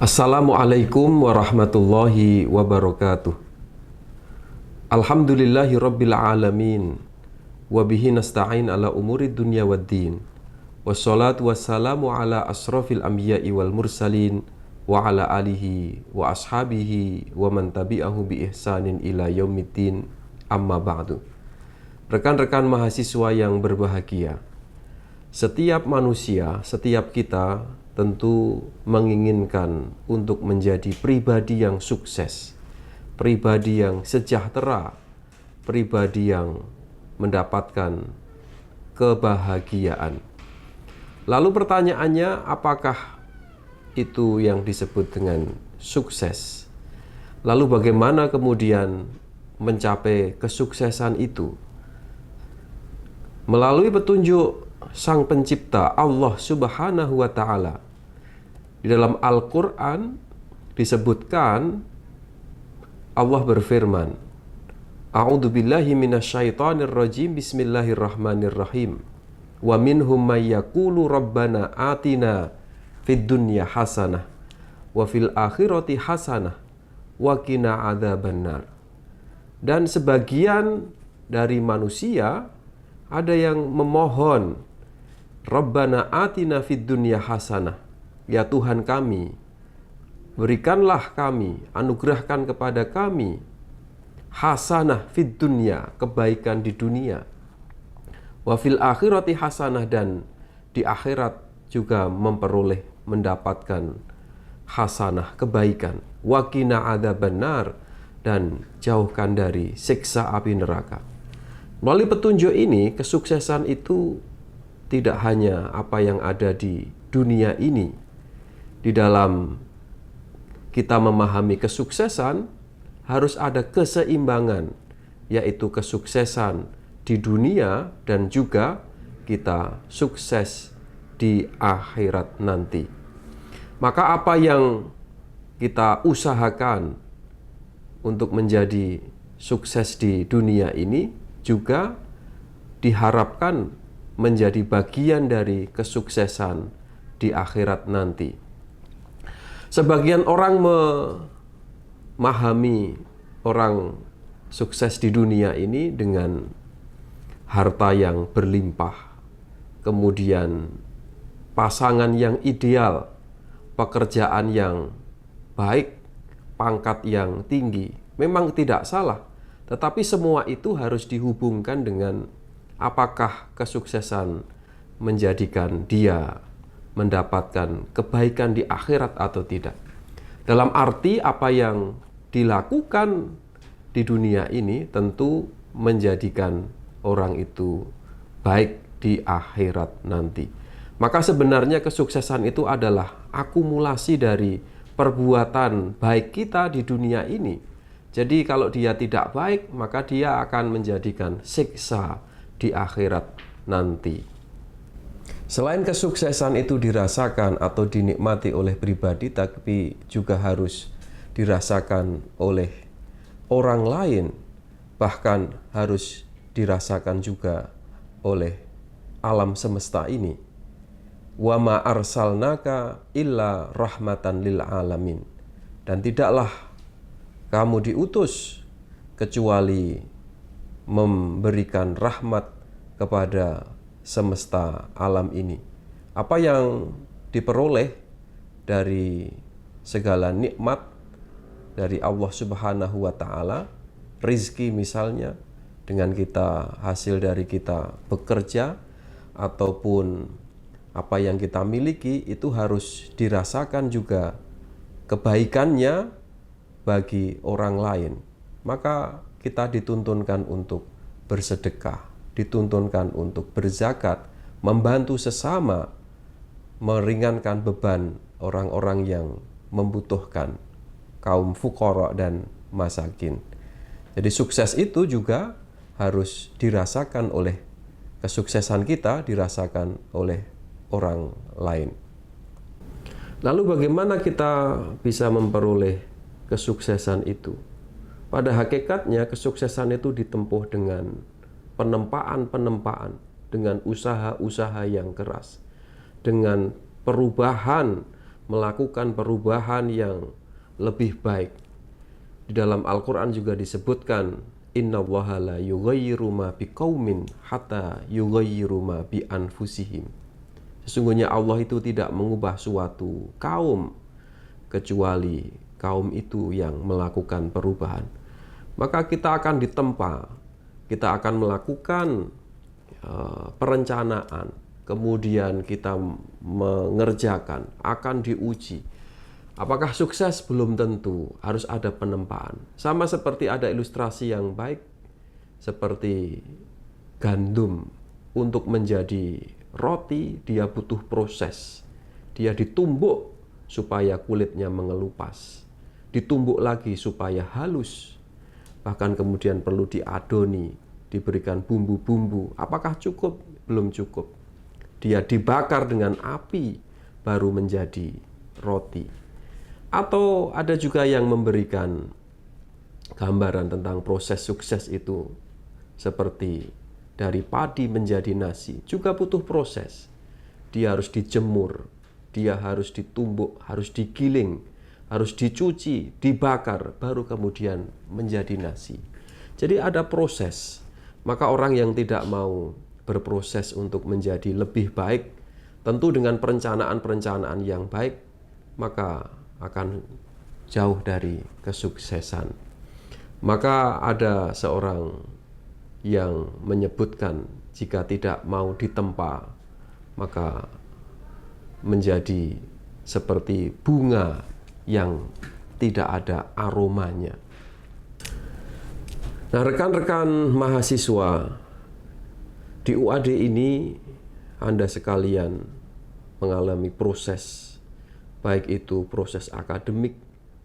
Assalamualaikum warahmatullahi wabarakatuh. Alhamdulillahi rabbil alamin. Wabihi nasta'in ala umuri dunya waddin. Wassalatu wassalamu ala asrafil anbiya'i wal mursalin. Wa ala alihi wa ashabihi wa man tabi'ahu bi ihsanin ila yaumiddin. Amma ba'du. Rekan-rekan mahasiswa yang berbahagia, setiap manusia, setiap kita tentu menginginkan untuk menjadi pribadi yang sukses, pribadi yang sejahtera, pribadi yang mendapatkan kebahagiaan. Lalu pertanyaannya, apakah itu yang disebut dengan sukses? Lalu bagaimana kemudian mencapai kesuksesan itu? Melalui petunjuk Sang Pencipta Allah Subhanahu wa Ta'ala, di dalam Al-Quran disebutkan Allah berfirman, A'udzubillahi minasyaitonirrajim, Bismillahirrahmanirrahim. Wa minhum may yaqulu rabbana atina fid dunya hasanah wa fil akhirati hasanah wa qina adzabannar. Dan sebagian dari manusia ada yang memohon, Rabbana atina fid dunya hasanah, ya Tuhan kami, berikanlah kami, anugerahkan kepada kami hasanah fid dunya, kebaikan di dunia, wa fil akhirati hasanah, dan di akhirat juga memperoleh, mendapatkan hasanah, kebaikan, wa qina adzabannar, dan jauhkan dari siksa api neraka. Melalui petunjuk ini, kesuksesan itu tidak hanya apa yang ada di dunia ini. Di dalam kita memahami kesuksesan, harus ada keseimbangan, yaitu kesuksesan di dunia dan juga kita sukses di akhirat nanti. Maka apa yang kita usahakan untuk menjadi sukses di dunia ini juga diharapkan menjadi bagian dari kesuksesan di akhirat nanti. Sebagian orang memahami orang sukses di dunia ini dengan harta yang berlimpah, kemudian pasangan yang ideal, pekerjaan yang baik, pangkat yang tinggi. Memang tidak salah, tetapi semua itu harus dihubungkan dengan apakah kesuksesan menjadikan dia mendapatkan kebaikan di akhirat atau tidak. Dalam arti apa yang dilakukan di dunia ini tentu menjadikan orang itu baik di akhirat nanti. Maka sebenarnya kesuksesan itu adalah akumulasi dari perbuatan baik kita di dunia ini. Jadi kalau dia tidak baik, maka dia akan menjadikan siksa di akhirat nanti. Selain kesuksesan itu dirasakan atau dinikmati oleh pribadi, tapi juga harus dirasakan oleh orang lain, bahkan harus dirasakan juga oleh alam semesta ini. Wa ma arsalnaka illa rahmatan lil alamin. Dan tidaklah kamu diutus kecuali memberikan rahmat kepada semesta alam ini. Apa yang diperoleh dari segala nikmat dari Allah Subhanahu wa Ta'ala, rizki misalnya, dengan kita hasil dari kita bekerja, ataupun apa yang kita miliki, itu harus dirasakan juga kebaikannya bagi orang lain. Maka kita dituntunkan untuk bersedekah, dituntunkan untuk berzakat, membantu sesama, meringankan beban orang-orang yang membutuhkan, kaum fuqara dan masakin. Jadi sukses itu juga harus dirasakan oleh, kesuksesan kita dirasakan oleh orang lain. Lalu bagaimana kita bisa memperoleh kesuksesan itu? Pada hakikatnya kesuksesan itu ditempuh dengan penempaan-penempaan, dengan usaha-usaha yang keras, dengan perubahan melakukan perubahan yang lebih baik. Di dalam Al-Quran juga disebutkan, innallaha la yughayyiru ma biqaumin hatta yughayyiru ma bi anfusihim. Sesungguhnya Allah itu tidak mengubah suatu kaum kecuali kaum itu yang melakukan perubahan. Maka kita akan ditempa, kita akan melakukan perencanaan, kemudian kita mengerjakan, akan diuji. Apakah sukses? Belum tentu, harus ada penempaan. Sama seperti ada ilustrasi yang baik, seperti gandum untuk menjadi roti, dia butuh proses. Dia ditumbuk supaya kulitnya mengelupas, ditumbuk lagi supaya halus, bahkan kemudian perlu diadoni, diberikan bumbu-bumbu. Apakah cukup? Belum cukup. Dia dibakar dengan api baru menjadi roti. Atau ada juga yang memberikan gambaran tentang proses sukses itu, seperti dari padi menjadi nasi, juga butuh proses. Dia harus dijemur, dia harus ditumbuk, harus digiling, harus dicuci, dibakar, baru kemudian menjadi nasi. Jadi ada proses. Maka orang yang tidak mau berproses untuk menjadi lebih baik, tentu dengan perencanaan-perencanaan yang baik, maka akan jauh dari kesuksesan. Maka ada seorang yang menyebutkan, jika tidak mau ditempa, maka menjadi seperti bunga yang tidak ada aromanya. Nah, rekan-rekan mahasiswa di UAD ini, Anda sekalian mengalami proses, baik itu proses akademik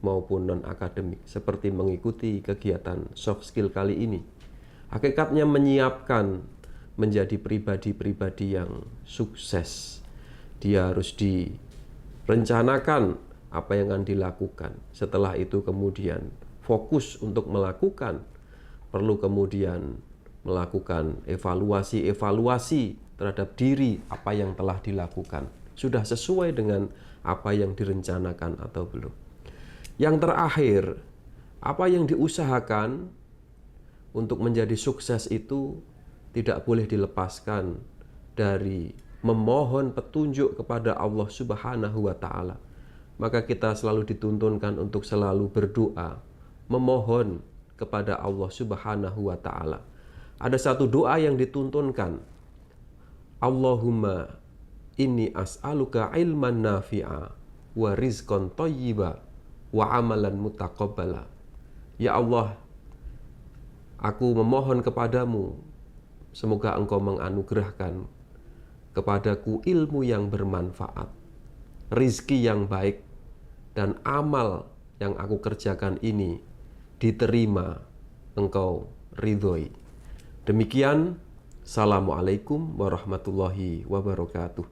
maupun non-akademik, seperti mengikuti kegiatan soft skill kali ini. Hakikatnya menyiapkan menjadi pribadi-pribadi yang sukses. Dia harus direncanakan apa yang akan dilakukan. Setelah itu kemudian fokus untuk melakukan. Perlu kemudian melakukan evaluasi terhadap diri, apa yang telah dilakukan. Sudah sesuai dengan apa yang direncanakan atau belum. Yang terakhir, apa yang diusahakan untuk menjadi sukses itu tidak boleh dilepaskan dari memohon petunjuk kepada Allah Subhanahu wa Ta'ala. Maka kita selalu dituntunkan untuk selalu berdoa, memohon kepada Allah Subhanahu wa Ta'ala. Ada satu doa yang dituntunkan, Allahumma inni as'aluka ilman nafi'a wa rizqan thayyiba wa amalan mutaqabbala. Ya Allah, aku memohon kepadamu, semoga engkau menganugerahkan kepadaku ilmu yang bermanfaat, rizki yang baik, dan amal yang aku kerjakan ini diterima, engkau ridhoi. Demikian, Assalamualaikum warahmatullahi wabarakatuh.